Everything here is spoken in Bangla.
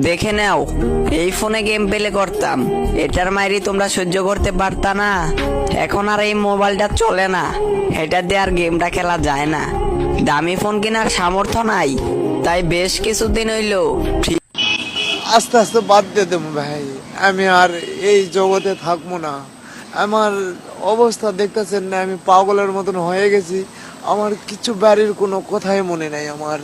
দেখে নাও, এই ফোনে গেম প্লে করতাম, এটার মাইরি তোমরা সহ্য করতে পারতা না। এখন আর এই মোবাইলটা চলে না, এটা দিয়ে আর গেমটা খেলা যায় না। দামি ফোন কেনার সামর্থ্য নাই, তাই বেশ কিছুদিন হইলো আস্তে আস্তে বাদ দিয়ে দেবো ভাই, আমি আর এই জগতে থাকবো না। আমার অবস্থা দেখতেছেন না, আমি পাগলের মতন হয়ে গেছি। আমার কিছু বাড়ির কোনো কথাই মনে নাই আমার।